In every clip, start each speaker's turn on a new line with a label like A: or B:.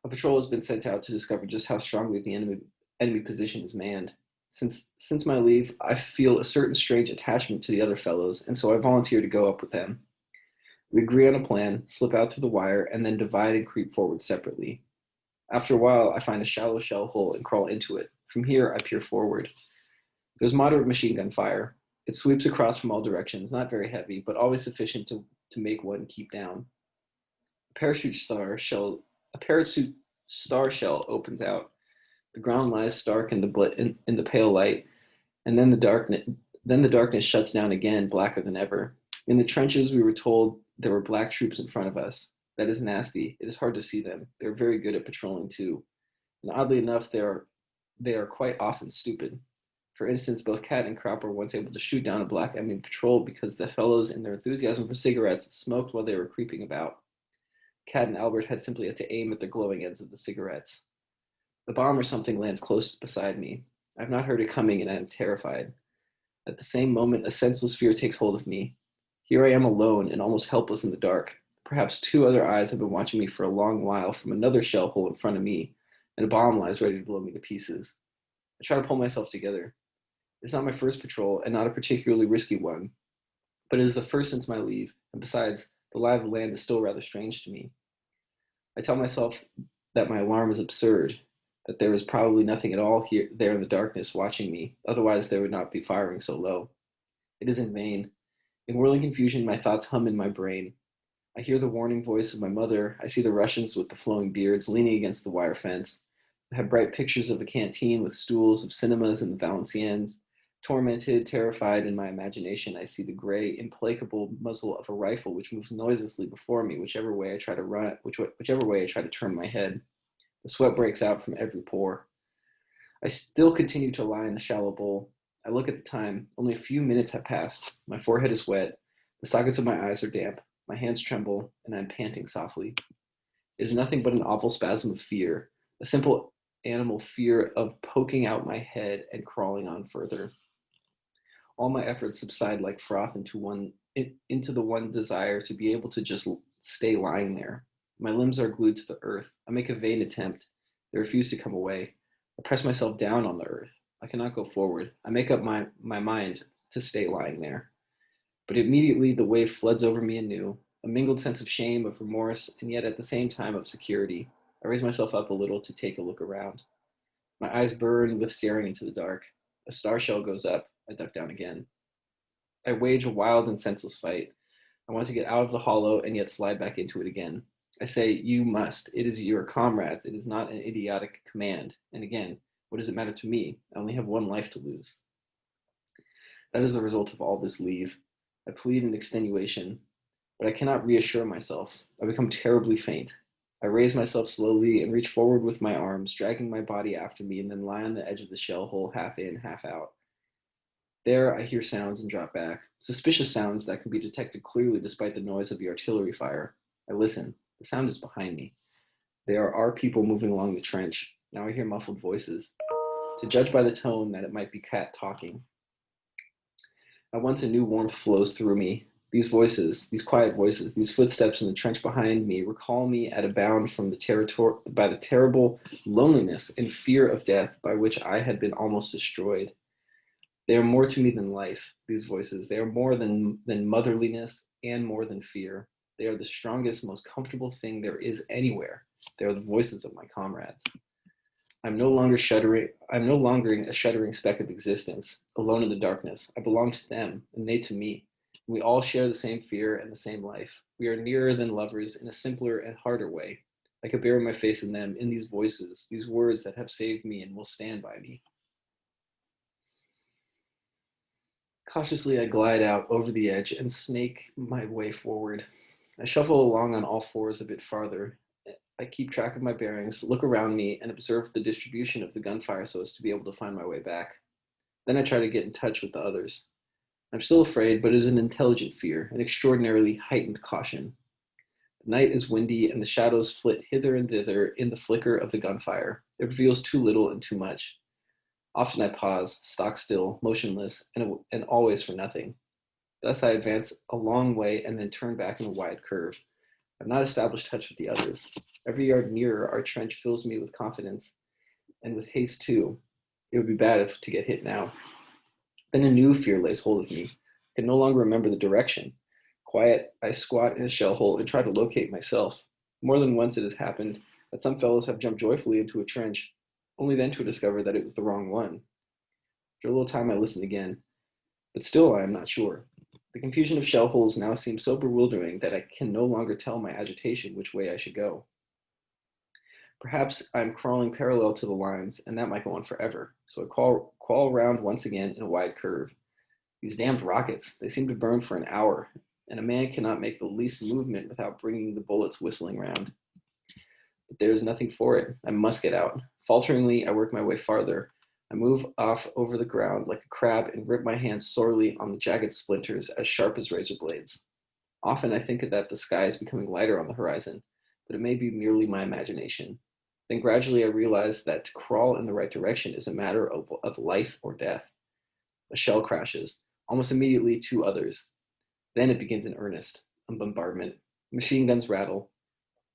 A: A patrol has been sent out to discover just how strongly the enemy position is manned. Since my leave, I feel a certain strange attachment to the other fellows, and so I volunteer to go up with them. We agree on a plan, slip out through the wire, and then divide and creep forward separately. After a while, I find a shallow shell hole and crawl into it. From here, I peer forward. There's moderate machine gun fire. It sweeps across from all directions, not very heavy, but always sufficient to make one keep down. A parachute star shell, a parachute star shell opens out. The ground lies stark in the pale light, and then the darkness shuts down again, blacker than ever. In the trenches, we were told there were black troops in front of us. That is nasty. It is hard to see them. They're very good at patrolling too. And oddly enough, they are quite often stupid. For instance, both Cat and Crop were once able to shoot down a black enemy patrol because the fellows, in their enthusiasm for cigarettes, smoked while they were creeping about. Cat and Albert had simply had to aim at the glowing ends of the cigarettes. The bomb or something lands close beside me. I have not heard it coming, and I am terrified. At the same moment, a senseless fear takes hold of me. Here I am alone and almost helpless in the dark. Perhaps two other eyes have been watching me for a long while from another shell hole in front of me, and a bomb lies ready to blow me to pieces. I try to pull myself together. It's not my first patrol, and not a particularly risky one, but it is the first since my leave, and besides, the lie of the land is still rather strange to me. I tell myself that my alarm is absurd, that there is probably nothing at all there in the darkness watching me, otherwise they would not be firing so low. It is in vain. In whirling confusion, my thoughts hum in my brain. I hear the warning voice of my mother. I see the Russians with the flowing beards leaning against the wire fence. I have bright pictures of a canteen with stools, of cinemas and the Valenciennes. Tormented, terrified in my imagination, I see the gray, implacable muzzle of a rifle which moves noiselessly before me, whichever way I try to turn my head. The sweat breaks out from every pore. I still continue to lie in the shallow bowl. I look at the time. Only a few minutes have passed. My forehead is wet. The sockets of my eyes are damp. My hands tremble, and I'm panting softly. It is nothing but an awful spasm of fear, a simple animal fear of poking out my head and crawling on further. All my efforts subside like froth into the one desire to be able to just stay lying there. My limbs are glued to the earth. I make a vain attempt. They refuse to come away. I press myself down on the earth. I cannot go forward. I make up my mind to stay lying there. But immediately the wave floods over me anew, a mingled sense of shame, of remorse, and yet at the same time of security. I raise myself up a little to take a look around. My eyes burn with staring into the dark. A star shell goes up. I duck down again. I wage a wild and senseless fight. I want to get out of the hollow and yet slide back into it again. I say, you must. It is your comrades. It is not an idiotic command. And again, what does it matter to me? I only have one life to lose. That is the result of all this leave. I plead in extenuation, but I cannot reassure myself. I become terribly faint. I raise myself slowly and reach forward with my arms, dragging my body after me, and then lie on the edge of the shell hole, half in, half out. There I hear sounds and drop back, suspicious sounds that can be detected clearly despite the noise of the artillery fire. I listen. The sound is behind me. There are our people moving along the trench. Now I hear muffled voices. To judge by the tone, that it might be Cat talking. At once a new warmth flows through me. These voices, these quiet voices, these footsteps in the trench behind me recall me at a bound from by the terrible loneliness and fear of death by which I had been almost destroyed. They are more to me than life, these voices. They are more than motherliness and more than fear. They are the strongest, most comfortable thing there is anywhere. They are the voices of my comrades. I'm no longer a shuddering speck of existence, alone in the darkness. I belong to them, and they to me. We all share the same fear and the same life. We are nearer than lovers in a simpler and harder way. I could bury my face in them, in these voices, these words that have saved me and will stand by me. Cautiously, I glide out over the edge and snake my way forward. I shuffle along on all fours a bit farther. I keep track of my bearings, look around me, and observe the distribution of the gunfire so as to be able to find my way back. Then I try to get in touch with the others. I'm still afraid, but it is an intelligent fear, an extraordinarily heightened caution. The night is windy, and the shadows flit hither and thither in the flicker of the gunfire. It reveals too little and too much. Often I pause, stock still, motionless, and always for nothing. Thus I advance a long way and then turn back in a wide curve. I've not established touch with the others. Every yard nearer, our trench fills me with confidence, and with haste too. It would be bad to get hit now. Then a new fear lays hold of me. I can no longer remember the direction. Quiet, I squat in a shell hole and try to locate myself. More than once it has happened that some fellows have jumped joyfully into a trench, only then to discover that it was the wrong one. After a little time, I listen again, but still I am not sure. The confusion of shell holes now seems so bewildering that I can no longer tell my agitation which way I should go. Perhaps I'm crawling parallel to the lines, and that might go on forever. So I crawl around once again in a wide curve. These damned rockets, they seem to burn for an hour, and a man cannot make the least movement without bringing the bullets whistling round. But there is nothing for it. I must get out. Falteringly, I work my way farther. I move off over the ground like a crab and rip my hands sorely on the jagged splinters as sharp as razor blades. Often I think that the sky is becoming lighter on the horizon, but it may be merely my imagination. Then gradually I realize that to crawl in the right direction is a matter of life or death. A shell crashes. Almost immediately, two others. Then it begins in earnest, a bombardment. Machine guns rattle.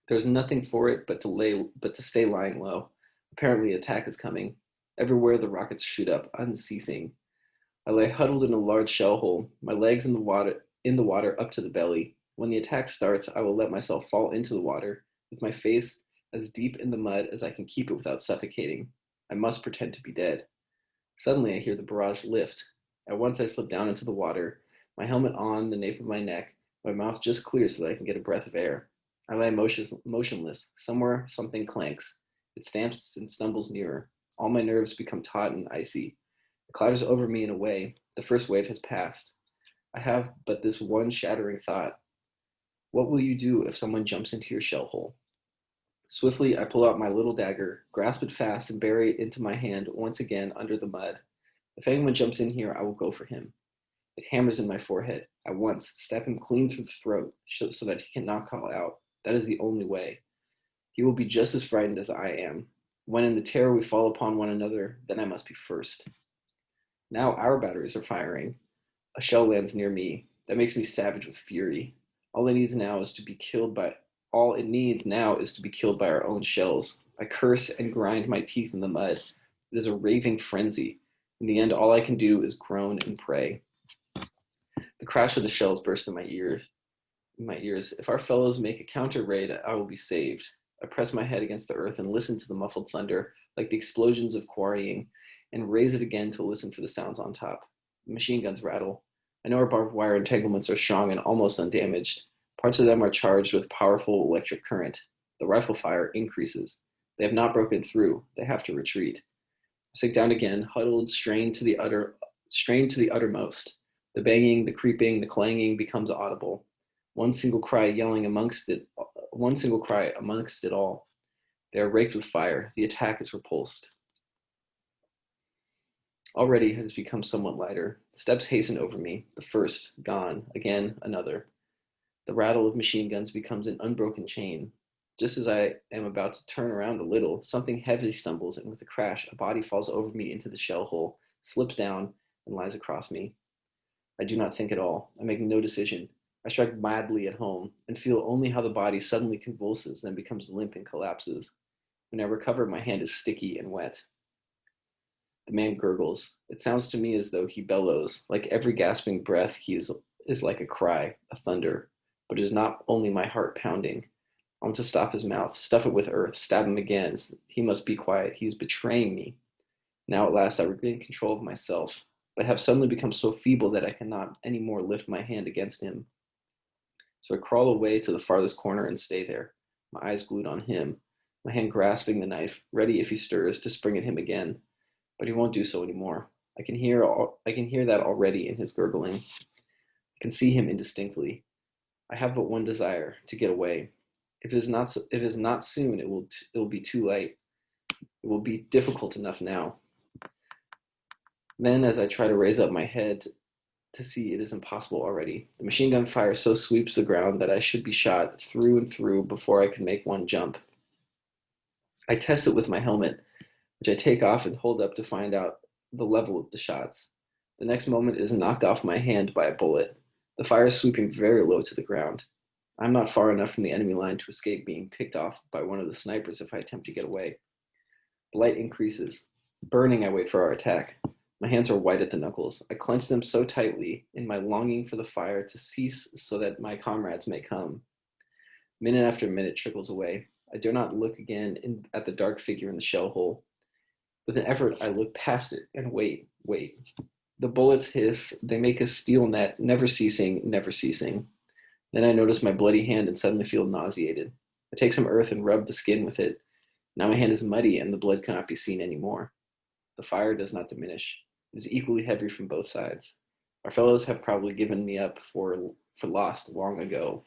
A: There's nothing for it but to stay lying low. Apparently, attack is coming. Everywhere the rockets shoot up, unceasing. I lay huddled in a large shell hole, my legs in the water up to the belly. When the attack starts, I will let myself fall into the water, with my face as deep in the mud as I can keep it without suffocating. I must pretend to be dead. Suddenly, I hear the barrage lift. At once, I slip down into the water, my helmet on the nape of my neck, my mouth just clear so that I can get a breath of air. I lie motionless. Somewhere, something clanks. It stamps and stumbles nearer. All my nerves become taut and icy. It clatters over me in a way. The first wave has passed. I have but this one shattering thought. What will you do if someone jumps into your shell hole? Swiftly, I pull out my little dagger, grasp it fast, and bury it into my hand once again under the mud. If anyone jumps in here, I will go for him. It hammers in my forehead. At once, stab him clean through the throat so that he cannot call out. That is the only way. He will be just as frightened as I am. When in the terror we fall upon one another, then I must be first. Now our batteries are firing. A shell lands near me. That makes me savage with fury. All it needs now is to be killed by our own shells. I curse and grind my teeth in the mud. It is a raving frenzy. In the end, all I can do is groan and pray. The crash of the shells burst in my ears. If our fellows make a counter raid, I will be saved. I press my head against the earth and listen to the muffled thunder, like the explosions of quarrying, and raise it again to listen for the sounds on top. The machine guns rattle. I know our barbed wire entanglements are strong and almost undamaged. Parts of them are charged with powerful electric current. The rifle fire increases. They have not broken through. They have to retreat. I sink down again, huddled, strained to the uttermost. The banging, the creeping, the clanging becomes audible. One single cry amongst it all. They are raked with fire. The attack is repulsed. Already it has become somewhat lighter. Steps hasten over me. The first, gone. Again, another. The rattle of machine guns becomes an unbroken chain. Just as I am about to turn around a little, something heavy stumbles, and with a crash, a body falls over me into the shell hole, slips down, and lies across me. I do not think at all. I make no decision. I strike madly at home, and feel only how the body suddenly convulses, then becomes limp and collapses. When I recover, my hand is sticky and wet. The man gurgles. It sounds to me as though he bellows. Like every gasping breath, he is like a cry, a thunder. But it is not only my heart pounding. I want to stop his mouth, stuff it with earth, stab him again. He must be quiet. He is betraying me. Now at last I regain control of myself, but have suddenly become so feeble that I cannot any more lift my hand against him. So I crawl away to the farthest corner and stay there, my eyes glued on him, my hand grasping the knife, ready if he stirs to spring at him again. But he won't do so anymore. I can hear that already in his gurgling. I can see him indistinctly. I have but one desire: to get away. If it is not soon, it will be too late. It will be difficult enough now. Then, as I try to raise up my head to see, it is impossible already. The machine gun fire so sweeps the ground that I should be shot through and through before I can make one jump. I test it with my helmet, which I take off and hold up to find out the level of the shots. The next moment it is knocked off my hand by a bullet. The fire is sweeping very low to the ground. I'm not far enough from the enemy line to escape being picked off by one of the snipers if I attempt to get away. The light increases. Burning, I wait for our attack. My hands are white at the knuckles. I clench them so tightly in my longing for the fire to cease so that my comrades may come. Minute after minute trickles away. I dare not look again at the dark figure in the shell hole. With an effort, I look past it and wait. The bullets hiss. They make a steel net, never ceasing, never ceasing. Then I notice my bloody hand and suddenly feel nauseated. I take some earth and rub the skin with it. Now my hand is muddy and the blood cannot be seen anymore. The fire does not diminish. It is equally heavy from both sides. Our fellows have probably given me up for lost long ago.